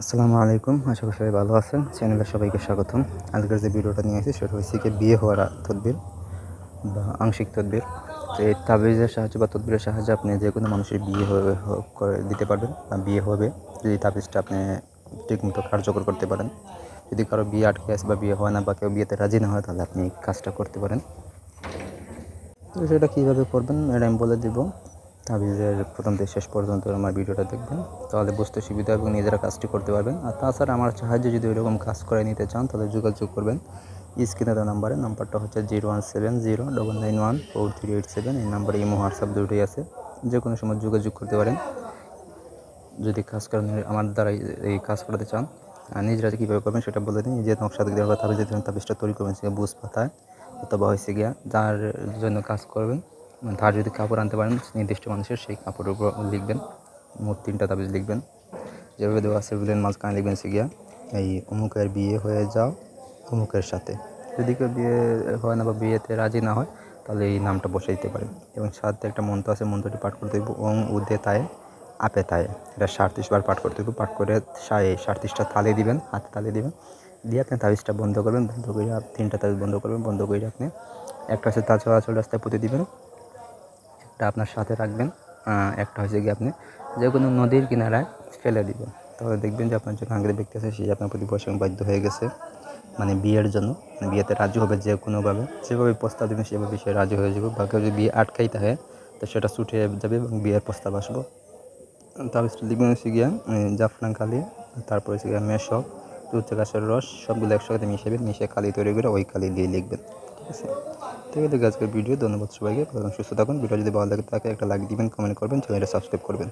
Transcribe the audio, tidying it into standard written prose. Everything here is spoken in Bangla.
আসসালামু আলাইকুম, আশা করি সবাই ভালো আছেন। চ্যানেলে সবাইকে স্বাগতম। আজকের যে ভিডিওটা নিয়ে আসি সেটা হচ্ছে কি বিয়ে হওয়ার তদবির বা আংশিক তদবির। তো এই তাবিজের সাহায্যে বা তদবিরের সাহায্যে আপনি যে কোনো মানুষের বিয়ে করে দিতে পারবেন বা বিয়ে হবে যদি তাবিজটা আপনি ঠিকমতো কার্যকর করতে পারেন। যদি কারো বিয়ে আটকে আছে বা বিয়ে হয় না বা কেউ বিয়েতে রাজি না হয়, তাহলে আপনি এই কাজটা করতে পারেন। তো সেটা কীভাবে করবেন এটা আমি বলে দেবো। তাবিজের প্রথম থেকে শেষ পর্যন্ত আমার ভিডিওটা দেখবেন, তাহলে বুঝতে সুবিধা এবং নিজেরা কাজটি করতে পারবেন। আর তাছাড়া আমার সাহায্যে যদি ওইরকম কাজ করে নিতে চান তাহলে যোগাযোগ করবেন স্ক্রিনে দেওয়া নাম্বারটা হচ্ছে 0170991438 এই নাম্বারে ইমো হোয়াটসঅ্যাপ দুটোই আছে, যে কোনো সময় যোগাযোগ করতে পারেন যদি কাজ করেন আমার দ্বারা এই কাজ করাতে চান। আর নিজেরা কীভাবে করবেন সেটা বলে দিন। যে নকশা দেখতে হবে তাবিজ দিতে তাবিজটা তৈরি করবেন সে বুঝ পাতায় অথবা হয়েছে গিয়া যার জন্য কাজ করবেন, তার যদি কাপড় আনতে পারেন নির্দিষ্ট মানুষের, সেই কাপড়ের উপর লিখবেন মোট 3টা তাবিজ লিখবেন। যেভাবে দেওয়া আছে বুলেন মাঝখানে লিখবেন সে গিয়া এই অমুকের বিয়ে হয়ে যাও অমুকের সাথে। যদি কেউ বিয়ে হয় না বা বিয়েতে রাজি না হয় তাহলে এই নামটা বসে দিতে পারেন। এবং সাথে একটা মন্ত্র আছে, মন্ত্রটি পাঠ করতে দেবো ওং উদে তায়ে আপে তায়ে। এটা 37 বার পাঠ করতে দেবো। পাঠ করে 37টা তালি দিবেন, হাতে তালি দিবেন, দিয়ে আপনি তাবিজটা বন্ধ করবেন। বন্ধ করে 3টা তাবিজ বন্ধ করবেন। বন্ধ করে আপনি একটা হচ্ছে তার চলাচল রাস্তায় পুঁতে দিবেন, একটা আপনার সাথে রাখবেন, একটা হচ্ছে গিয়ে আপনি যে কোনো নদীর কিনারায় ফেলে দিবেন। তাহলে দেখবেন যে আপনার যে আঙ্গুলে ব্যক্তি আছে সে আপনার প্রতি বসে বাধ্য হয়ে গেছে, মানে বিয়ের জন্য, মানে বিয়েতে রাজি হবে। যে কোনোভাবে যেভাবে প্রস্তাব দেবেন সেভাবে সে রাজি হয়ে যাবে। বা কেউ যদি বিয়ে আটকাইতে হয় তো সেটা ছুটে যাবে এবং বিয়ের প্রস্তাব আসবো। তাবিজটা লিখবেন হচ্ছে গিয়া জাফরান কালি, তারপর হচ্ছে গিয়া মেশক, তুলসী গাছের রস, সবগুলো একসাথে মিশিয়ে কালি তৈরি করে ওই কালি দিয়ে লিখবেন। ঠিক আছে? ঠিক আছে, আজকের ভিডিও। ধন্যবাদ সবাইকে, সুস্থ থাকুন। ভিডিও যদি ভালো লাগে তাকে একটা লাইক দিবেন, কমেন্ট করবেন, চ্যানেলটা সাবস্ক্রাইব করবেন।